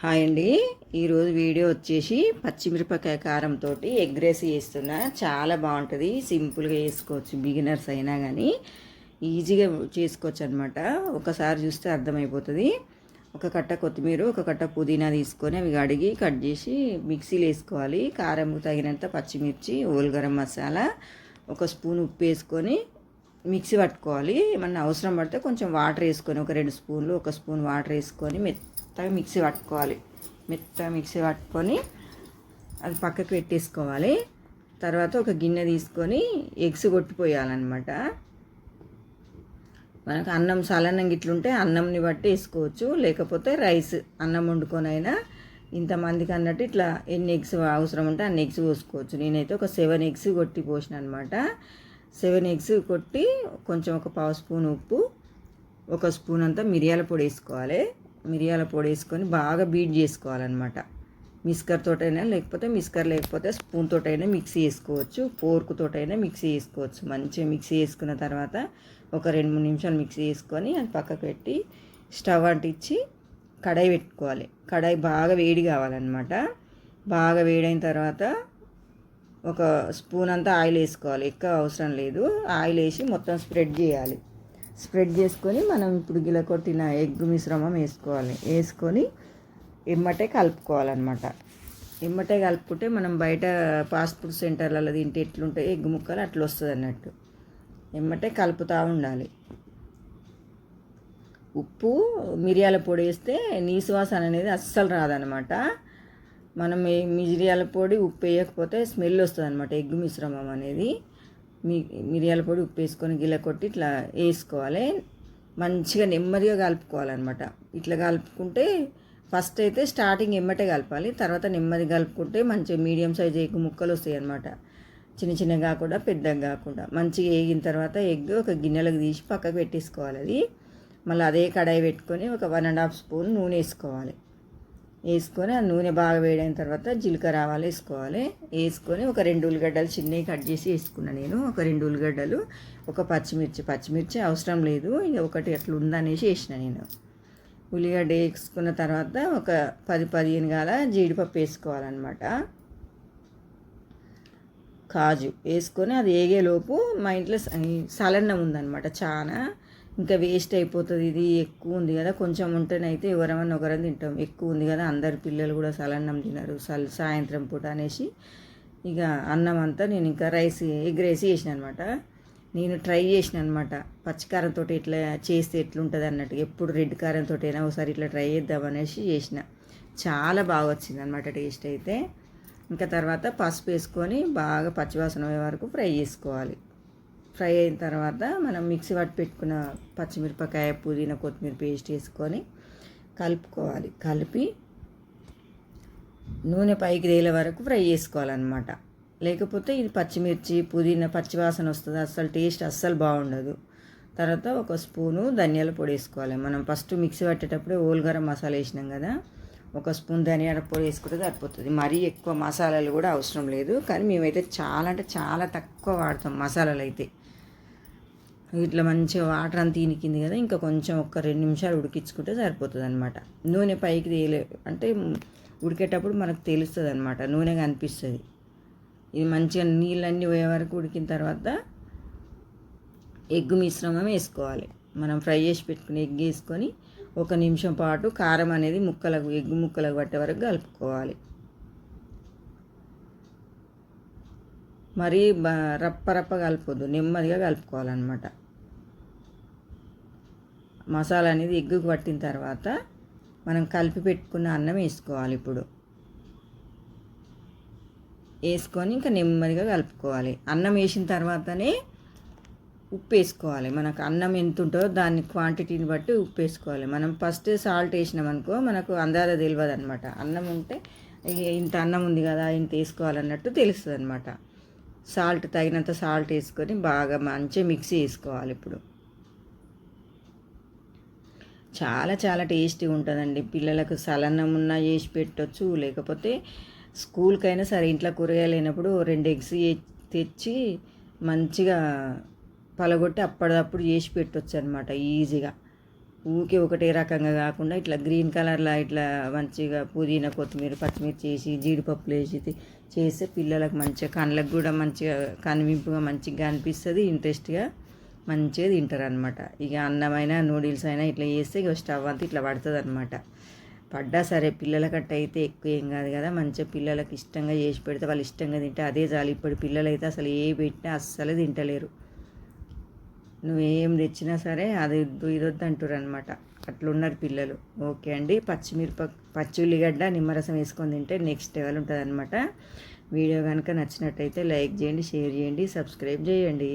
Hi అండి. ఈరోజు video వచ్చేసి పచ్చిమిరపకాయ కారంతో ఎగ్ రైస్ చేస్తున్నా. చాలా బాగుంటుంది. సింపుల్గా చేసుకోవచ్చు, బిగినర్స్ అయినా కానీ ఈజీగా చేసుకోవచ్చు అనమాట. ఒకసారి చూస్తే అర్థమైపోతుంది. ఒక కట్ట కొత్తిమీర, ఒక కట్ట పుదీనా తీసుకొని అవి కడిగి కట్ చేసి మిక్సీలో వేసుకోవాలి. కారం తగినంత పచ్చిమిర్చి, ఓల్ గరం మసాలా, ఒక స్పూన్ ఉప్పు వేసుకొని మిక్సీ పట్టుకోవాలి. ఏమన్నా అవసరం పడితే కొంచెం వాటర్ వేసుకొని, ఒక 2 స్పూన్లు, ఒక స్పూన్ వాటర్ వేసుకొని మెత్తగా మిక్సీ పట్టుకోవాలి. మెత్తగా మిక్సీ పట్టుకొని అది పక్కకు పెట్టేసుకోవాలి. తర్వాత ఒక గిన్నె తీసుకొని ఎగ్స్ కొట్టిపోయాలన్నమాట. మనకు అన్నం సలన్నం గిట్లుంటే అన్నంని బట్టి వేసుకోవచ్చు, లేకపోతే రైస్ అన్నం వండుకొని అయినా ఇంతమందికి అన్నట్టు ఇట్లా ఎన్ని ఎగ్స్ అవసరం ఉంటే అన్ని ఎగ్స్ పోసుకోవచ్చు. నేనైతే ఒక 7 ఎగ్స్ కొట్టి పోసిన అనమాట. 7 ఎగ్స్ కొట్టి కొంచెం ఒక పావు స్పూన్ ఉప్పు, ఒక స్పూన్ అంతా మిరియాల పొడి వేసుకోవాలి. మిరియాల పొడి వేసుకొని బాగా బీట్ చేసుకోవాలన్నమాట. మిక్సర్ తోటైనా, లేకపోతే స్పూన్ తోటైనా మిక్సీ వేసుకోవచ్చు, ఫోర్క్ తోటైనా మిక్సీ వేసుకోవచ్చు. మంచిగా మిక్సీ వేసుకున్న తర్వాత ఒక 2-3 నిమిషాలు మిక్సీ వేసుకొని అది పక్కకు పెట్టి స్టవ్ అంటించి కడాయి పెట్టుకోవాలి. కడాయి బాగా వేడి కావాలన్నమాట. బాగా వేడైన తర్వాత ఒక స్పూన్ అంతా ఆయిల్ వేసుకోవాలి. ఎక్కువ అవసరం లేదు. ఆయిల్ వేసి మొత్తం స్ప్రెడ్ చేయాలి. స్ప్రెడ్ చేసుకొని మనం ఇప్పుడు గిల కొట్టిన ఎగ్ మిశ్రమం వేసుకోవాలి. వేసుకొని ఎమ్మటే కలుపుకోవాలన్నమాట. ఎమ్మటే కలుపుకుంటే మనం బయట ఫాస్ట్ ఫుడ్ సెంటర్లలో తింటే ఎట్లుంటాయి ఎగ్ ముక్కలు అట్లా వస్తుంది అన్నట్టు. ఎమ్మటే కలుపుతూ ఉండాలి. ఉప్పు, మిరియాల పొడి వేస్తే నీసు వాసన అనేది అస్సలు రాదనమాట. మనం మిరియాల పొడి ఉప్పు వేయకపోతే స్మెల్ వస్తుంది అనమాట. ఎగ్ మిశ్రమం అనేది మిరియాల పొడి ఉప్పు వేసుకొని గిల కొట్టి ఇట్లా వేసుకోవాలి. మంచిగా నెమ్మదిగా కలుపుకోవాలన్నమాట. ఇట్లా కలుపుకుంటే ఫస్ట్ అయితే స్టార్టింగ్ ఎమ్మటే కలపాలి. తర్వాత నెమ్మది కలుపుకుంటే మంచిగా మీడియం సైజ్ ఎగ్ ముక్కలు వస్తాయి అన్నమాట. చిన్న చిన్నగా కాకుండా పెద్దగా కాకుండా మంచిగా వేగిన తర్వాత ఎగ్ ఒక గిన్నెలకు తీసి పక్కకు పెట్టేసుకోవాలి. అది మళ్ళీ అదే కడాయి పెట్టుకొని ఒక 1.5 స్పూన్ నూనె వేసుకోవాలి. వేసుకొని ఆ నూనె బాగా వేడైన తర్వాత జీలకర్ర ఆవాలు వేసుకోవాలి. వేసుకొని ఒక 2 ఉల్లిగడ్డలు చిన్నవి కట్ చేసి వేసుకున్నాను నేను. ఒక 2 ఉల్లిగడ్డలు, ఒక పచ్చిమిర్చి అవసరం లేదు, ఇక ఒకటి అట్లా ఉందనేసి వేసిన నేను. ఉల్లిగడ్డ వేసుకున్న తర్వాత ఒక 10-15 గాల జీడిపప్పు వేసుకోవాలన్నమాట. కాజు వేసుకొని అది వేగేలోపు మా ఇంట్లో సలన్నం ఉందన్నమాట. చాలా ఇంకా వేస్ట్ అయిపోతుంది. ఇది ఎక్కువ ఉంది కదా, కొంచెం ఉంటేనైతే ఎవరమన్నా ఒకరం తింటాం. ఎక్కువ ఉంది కదా, అందరు పిల్లలు కూడా సలన్నం తినరు సాయంత్రం పూట అనేసి ఇక అన్నం అంతా నేను ఇంకా ఎగ్ రైస్ చేసిన అనమాట. నేను ట్రై చేసిన అనమాట. పచ్చికారంతో ఇట్లా చేస్తే ఎట్లుంటుంది అన్నట్టు. ఎప్పుడు రెడ్ కారంతో అయినా ఒకసారి ఇట్లా ట్రై చేద్దామనేసి చేసిన. చాలా బాగా వచ్చింది అనమాట టేస్ట్ అయితే. ఇంకా తర్వాత పసుపు వేసుకొని బాగా పచ్చివాసన అయ్యే వరకు ఫ్రై చేసుకోవాలి. ఫ్రై అయిన తర్వాత మనం మిక్సీ పట్టి పెట్టుకున్న పచ్చిమిరపకాయ, పుదీనా, కొత్తిమీర పేస్ట్ వేసుకొని కలుపుకోవాలి. కలిపి నూనె పైకి తేలే వరకు ఫ్రై చేసుకోవాలన్నమాట. లేకపోతే ఇది పచ్చిమిర్చి, పుదీనా పచ్చివాసన వస్తుంది, అస్సలు టేస్ట్ అస్సలు బాగుండదు. తర్వాత ఒక స్పూను ధనియాల పొడి వేసుకోవాలి. మనం ఫస్ట్ మిక్సీ పట్టేటప్పుడే ఓల్ గరం మసాలా వేసినాం కదా, ఒక స్పూన్ ధనియాల పొడి వేసుకుంటే సరిపోతుంది. మరీ ఎక్కువ మసాలాలు కూడా అవసరం లేదు. కానీ మేమైతే చాలా అంటే చాలా తక్కువ వాడతాం మసాలాలు అయితే. ఇట్లా మంచిగా వాటర్ అంతా ఇనికింది కదా, ఇంకా కొంచెం ఒక 2 నిమిషాలు ఉడికించుకుంటే సరిపోతుంది అనమాట. నూనె పైకి అంటే ఉడికేటప్పుడు మనకు తెలుస్తుంది అనమాట, నూనె కనిపిస్తుంది. ఇది మంచిగా నీళ్ళన్నీ పోయే వరకు ఉడికిన తర్వాత ఎగ్ మిశ్రమం వేసుకోవాలి. మనం ఫ్రై చేసి పెట్టుకుని ఎగ్ వేసుకొని 1 నిమిషం పాటు కారం అనేది ఎగ్ ముక్కలకు పట్టే వరకు కలుపుకోవాలి. మరీ రప్ప కలపొద్దు, నెమ్మదిగా కలుపుకోవాలన్నమాట. మసాలా అనేది ఎగ్గుకు పట్టిన తర్వాత మనం కలిపి పెట్టుకున్న అన్నం వేసుకోవాలి. ఇప్పుడు వేసుకొని ఇంకా నెమ్మదిగా కలుపుకోవాలి. అన్నం వేసిన తర్వాతనే ఉప్పు వేసుకోవాలి. మనకు అన్నం ఎంత ఉంటుందో దాని క్వాంటిటీని బట్టి ఉప్పు వేసుకోవాలి. మనం ఫస్ట్ సాల్ట్ వేసినామనుకో మనకు అందాజ తెలియదు అనమాట. అన్నం ఉంటే ఇంత అన్నం ఉంది కదా, ఇంత వేసుకోవాలన్నట్టు తెలుస్తుంది అనమాట. తగినంత సాల్ట్ వేసుకొని బాగా మంచిగా మిక్సీ వేసుకోవాలి. ఇప్పుడు చాలా చాలా టేస్టీగా ఉంటుందండి. పిల్లలకు సలన్నం ఉన్నా చేసి పెట్టవచ్చు, లేకపోతే స్కూల్కైనా సరే ఇంట్లో కూరగాయలు లేనప్పుడు 2 ఎగ్స్ తెచ్చి మంచిగా పలగొట్టి అప్పటిదప్పుడు చేసి పెట్టవచ్చు అనమాట ఈజీగా. ఊకే ఒకటే రకంగా కాకుండా ఇట్లా గ్రీన్ కలర్లో ఇట్లా మంచిగా పుదీనా కొత్తిమీర పచ్చిమిర్చి వేసి జీడిపప్పులు వేసి చేస్తే పిల్లలకు మంచిగా కళ్ళకు కూడా మంచిగా కనువింపుగా మంచిగా అనిపిస్తుంది, ఇంట్రెస్ట్గా మంచిగా తింటారు అనమాట. ఇక అన్నమైనా నూడిల్స్ అయినా ఇట్లా చేస్తే ఇక స్టవ్ అంతా ఇట్లా పడుతుంది అనమాట. పడ్డా సరే పిల్లలకట్ట అయితే ఎక్కువ ఏం కాదు కదా, మంచిగా పిల్లలకి ఇష్టంగా చేసి పెడితే వాళ్ళు ఇష్టంగా తింటే అదే చాలు. ఇప్పుడు పిల్లలు అయితే అసలు ఏ పెట్టినా అస్సలు తింటలేరు. నువ్వేం తెచ్చినా సరే అది ఇదొద్దు అంటారు అనమాట. అట్లున్నారు పిల్లలు. ఓకే అండి, పచ్చి ఉల్లిగడ్డ నిమ్మరసం వేసుకొని తింటే నెక్స్ట్ లెవెల్ ఉంటుంది అనమాట. వీడియో కనుక నచ్చినట్టయితే లైక్ చేయండి, షేర్ చేయండి, సబ్స్క్రైబ్ చేయండి.